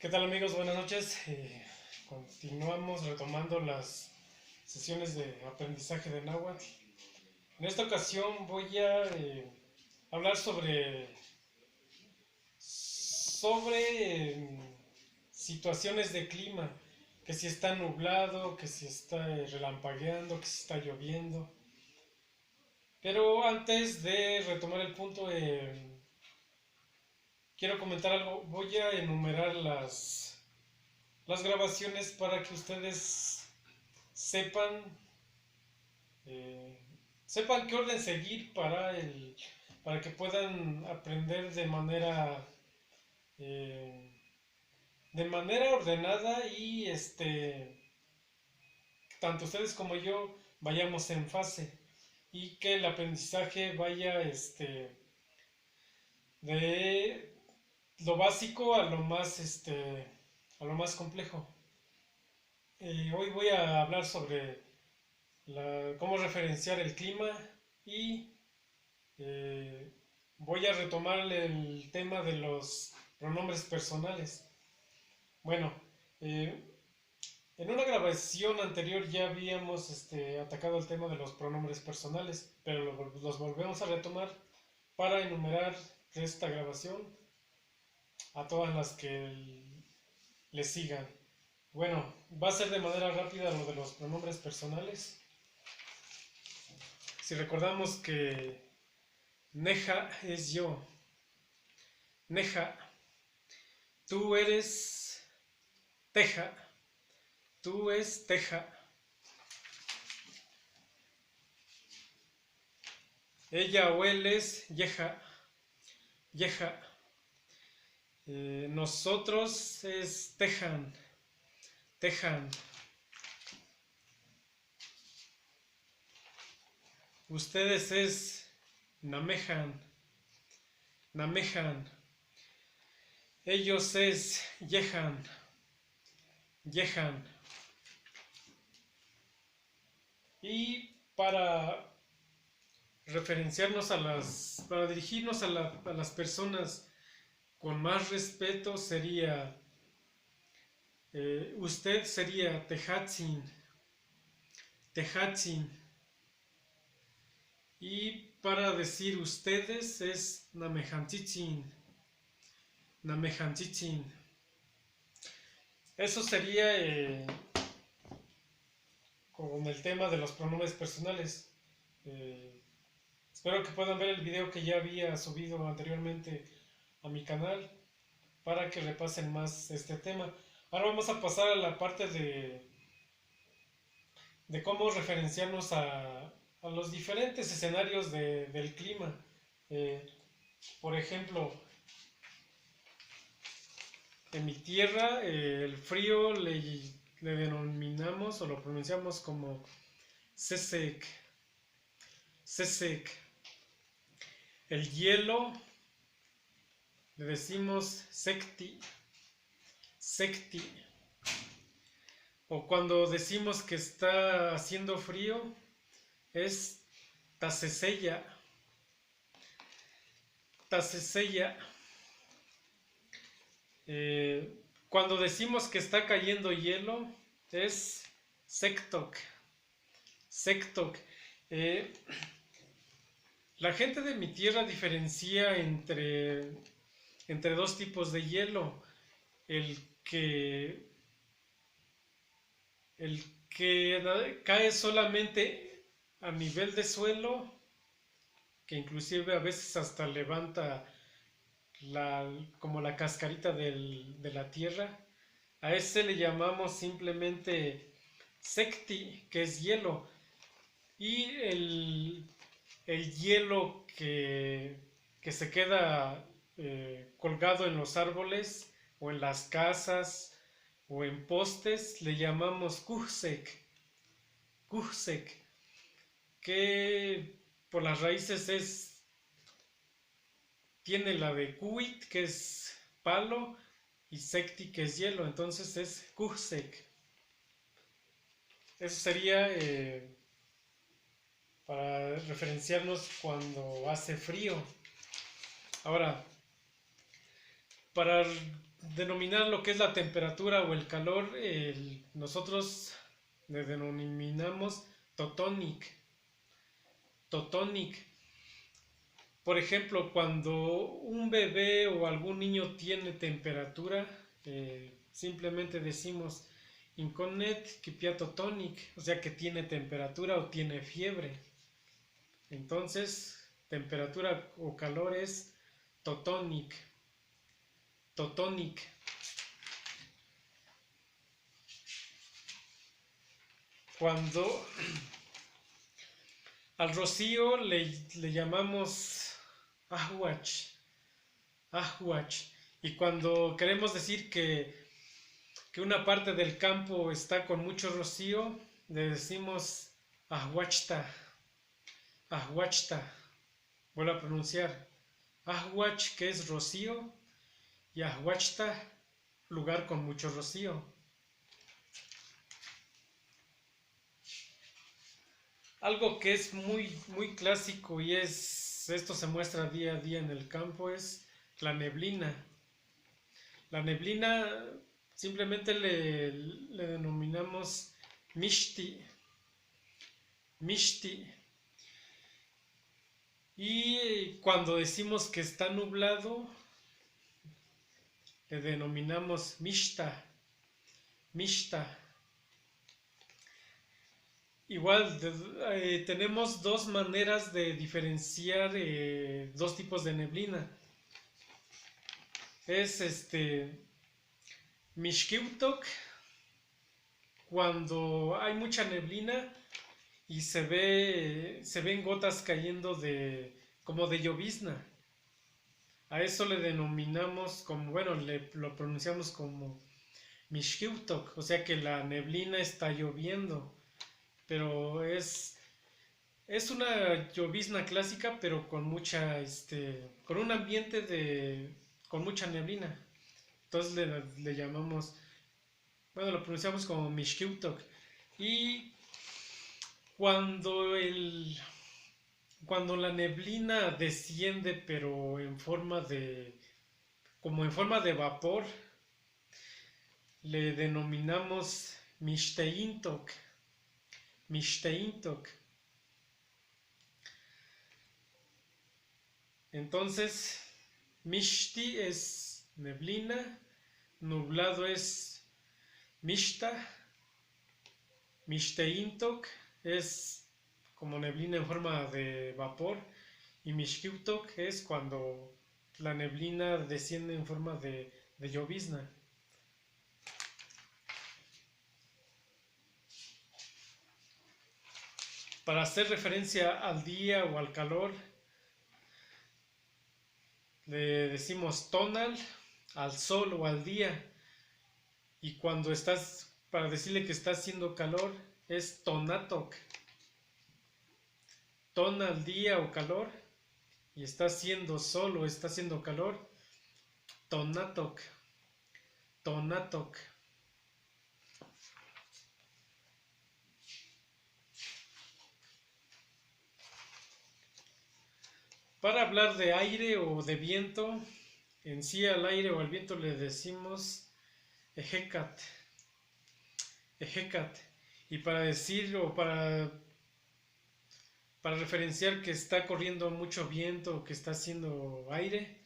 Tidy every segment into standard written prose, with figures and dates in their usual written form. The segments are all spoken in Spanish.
¿Qué tal amigos? Buenas noches. Continuamos retomando las sesiones de aprendizaje de náhuatl. En esta ocasión voy a hablar sobre situaciones de clima, que si está nublado, que si está relampagueando, que si está lloviendo. Pero antes de retomar el punto, quiero comentar algo. Voy a enumerar las grabaciones para que ustedes sepan eh, sepan qué orden seguir para que puedan aprender eh, de manera ordenada y tanto ustedes como yo vayamos en fase y que el aprendizaje vaya de lo básico a lo más complejo. Hoy voy a hablar sobre cómo referenciar el clima y eh, voy a retomar el tema de los pronombres personales. Bueno, eh, en una grabación anterior ya habíamos atacado el tema de los pronombres personales, pero los volvemos a retomar para enumerar de esta grabación a todas las que le sigan. Bueno, va a ser de manera rápida lo de los pronombres personales. Si recordamos que Neja es yo. Neja, tú eres Teja. Tú es Teja. Ella o él es Yeja. Yeja. Nosotros es Tejan. Tejan. Ustedes es Namejan. Namejan. Ellos es Yehan. Yehan. Y para dirigirnos a las personas con más respeto usted sería Tehatzin. Tehatzin. Y para decir ustedes es Namejantzitsin. Namejantzitsin. Eso sería con el tema de los pronombres personales. Espero que puedan ver el video que ya había subido anteriormente a mi canal para que repasen más este tema. Ahora vamos a pasar a la parte de cómo referenciarnos a los diferentes escenarios del clima. Eh, por ejemplo, en mi tierra el frío le denominamos o lo pronunciamos como Sesek. Sesek. El hielo le decimos Sekti. Sekti. O cuando decimos que está haciendo frío es Taseseya. Taseseya. Cuando decimos que está cayendo hielo es Sektok. Sektok. La gente de mi tierra diferencia entre dos tipos de hielo. El que, el que cae solamente a nivel de suelo, que inclusive a veces hasta levanta como la cascarita de la tierra. A ese le llamamos simplemente Sekti, que es hielo. Y el hielo que se queda colgado en los árboles o en las casas o en postes le llamamos Kuhsek. Kuhsek, que por las raíces tiene la de Kuit, que es palo, y Sekti, que es hielo, entonces es Kuhsek. Eso sería para referenciarnos cuando hace frío. Ahora, para denominar lo que es la temperatura o el calor, nosotros le denominamos totonic. Totonic. Por ejemplo, cuando un bebé o algún niño tiene temperatura, simplemente decimos inconnet kipiatotonic, o sea que tiene temperatura o tiene fiebre. Entonces, temperatura o calor es totonic. Totonic. Cuando al rocío le llamamos ahuach. Ahuach. Y cuando queremos decir que una parte del campo está con mucho rocío, le decimos ahuachta. Ahuachta. Vuelvo a pronunciar. Ahuach, que es rocío, y ahuachta, lugar con mucho rocío. Algo que es muy clásico y esto se muestra día a día en el campo es la neblina. La neblina simplemente le denominamos mishti. Mishti. Y cuando decimos que está nublado, le denominamos mishta. Mishta. Igual, tenemos dos maneras de diferenciar dos tipos de neblina. Es Mishkiutok, cuando hay mucha neblina y se ven gotas cayendo como de llovizna. A eso le denominamos como, bueno, lo pronunciamos como Mishkiutok, o sea que la neblina está lloviendo, pero es una llovizna clásica, pero con con un ambiente con mucha neblina. Entonces le llamamos, bueno, lo pronunciamos como Mishkiutok. Y cuando cuando la neblina desciende, pero como en forma de vapor, le denominamos Mishteintok. Mishteintok. Entonces, Mishti es neblina, nublado es Mishta, Mishteintok es como neblina en forma de vapor y Mishkiutok es cuando la neblina desciende en forma de llovizna. Para hacer referencia al día o al calor, le decimos tonal al sol o al día. Y cuando para decirle que está haciendo calor, es tonatok. Tonal día o calor, y está haciendo sol o está haciendo calor, tonatok. Tonatok. Para hablar de aire o de viento, en sí al aire o al viento le decimos ejecat. Ejecat. Y para decir o para referenciar que está corriendo mucho viento o que está haciendo aire,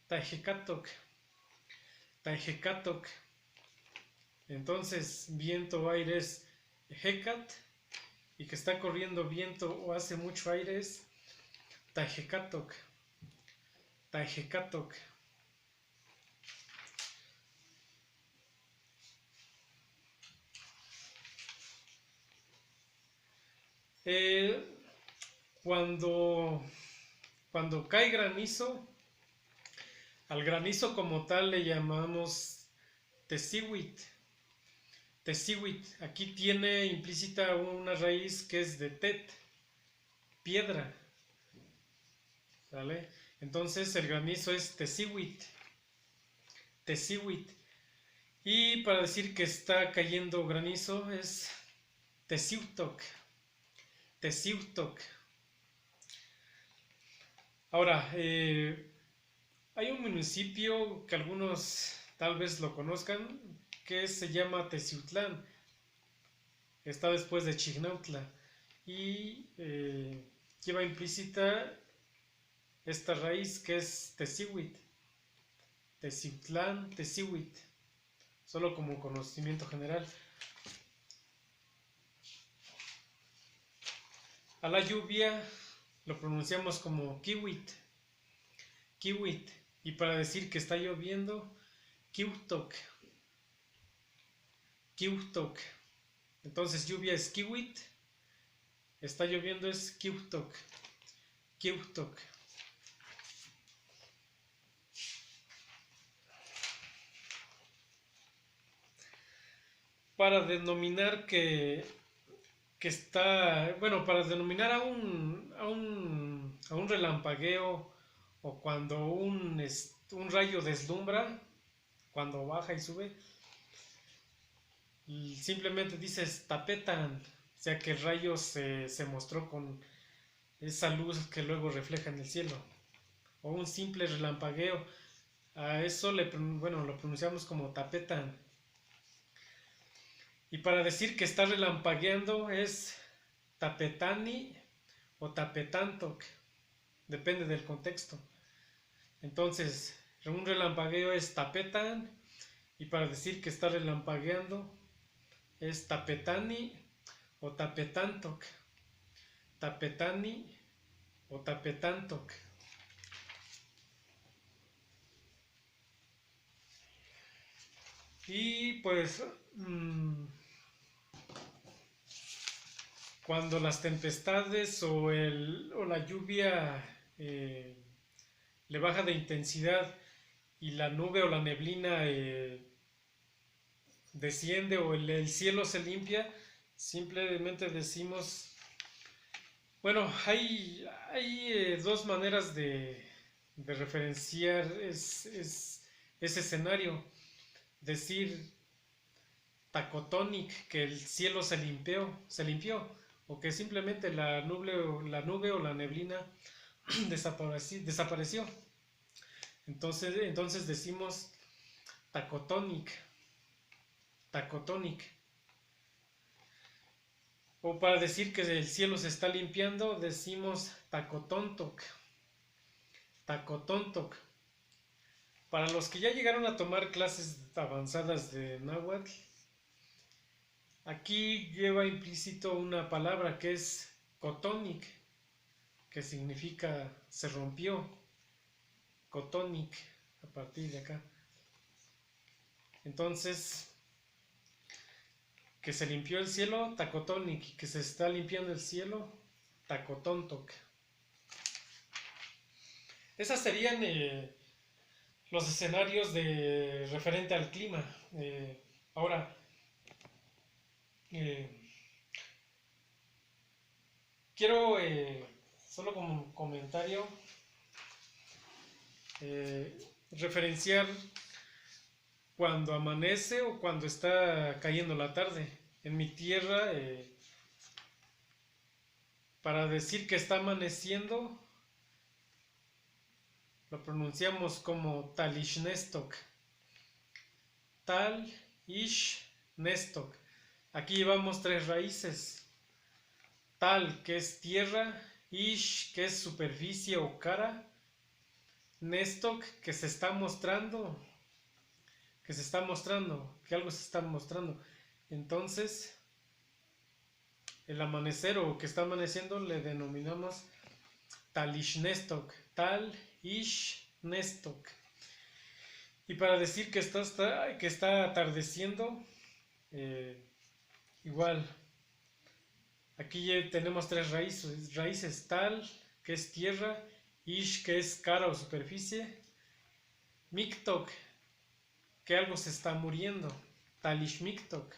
taejekatok. Taejekatok. Entonces, viento o aire es ejecat, y que está corriendo viento o hace mucho aire es taejekatok. Taejekatok. Eh, cuando cae granizo, al granizo como tal le llamamos tesiwit. Tesiwit. Aquí tiene implícita una raíz que es de tet, piedra. ¿Vale? Entonces el granizo es tesiwit. Tesiwit. Y para decir que está cayendo granizo es tesiutok. Tesiutok. Ahora, hay un municipio que algunos tal vez lo conozcan, que se llama Teciutlán. Está después de Chignautla y lleva implícita esta raíz que es Tecihuit, Teciutlán, Tecihuit, solo como conocimiento general. A la lluvia lo pronunciamos como kiwit, kiwit, y para decir que está lloviendo, kiutok, kiutok. Entonces lluvia es kiwit, está lloviendo es kiutok, kiutok. Para denominar que está, bueno, para denominar a un relampagueo o cuando un rayo deslumbra, cuando baja y sube, y simplemente dices tapetan, o sea que el rayo se mostró con esa luz que luego refleja en el cielo, o un simple relampagueo, a eso bueno, lo pronunciamos como tapetan. Y para decir que está relampagueando es tapetani o tapetantoc, depende del contexto. Entonces, un relampagueo es tapetan y para decir que está relampagueando es tapetani o tapetantoc, tapetani o tapetantoc. Y pues cuando las tempestades o la lluvia le baja de intensidad y la nube o la neblina desciende o el cielo se limpia, simplemente decimos, bueno, hay dos maneras de referenciar ese escenario. Decir tacotonic, que el cielo se limpió, o que simplemente la nube o la neblina desapareció. Entonces decimos tacotonic, tacotonic. O para decir que el cielo se está limpiando, decimos tacotontoc, tacotontoc. Para los que ya llegaron a tomar clases avanzadas de náhuatl, aquí lleva implícito una palabra que es cotonic, que significa se rompió, cotonic, a partir de acá. Entonces, que se limpió el cielo, tacotonic, que se está limpiando el cielo, tacotontoc. Esas serían los escenarios de referente al clima. Ahora, eh, quiero solo como comentario referenciar cuando amanece o cuando está cayendo la tarde. En mi tierra, para decir que está amaneciendo, lo pronunciamos como talishnestok. Tal, ish, nestok. Aquí llevamos tres raíces. Tal, que es tierra, ish, que es superficie o cara, nestok, que se está mostrando, que algo se está mostrando. Entonces, el amanecer o que está amaneciendo le denominamos talishnestok, tal, ish, nestok. Y para decir que está atardeciendo, igual, aquí ya tenemos tres raíces, tal, que es tierra, ish, que es cara o superficie, miktok, que algo se está muriendo, talishmiktok,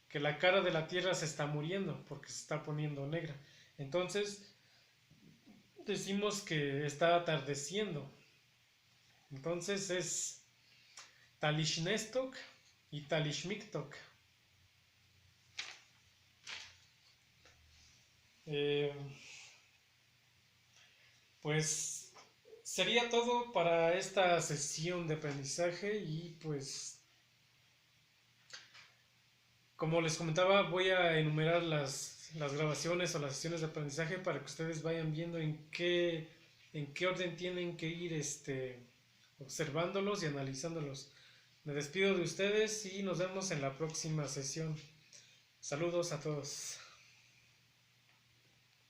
que la cara de la tierra se está muriendo porque se está poniendo negra. Entonces, decimos que está atardeciendo. Entonces es talishnestok y talishmiktok. Pues sería todo para esta sesión de aprendizaje y pues como les comentaba voy a enumerar las grabaciones o las sesiones de aprendizaje para que ustedes vayan viendo en qué orden tienen que ir observándolos y analizándolos. Me despido de ustedes y nos vemos en la próxima sesión. Saludos a todos.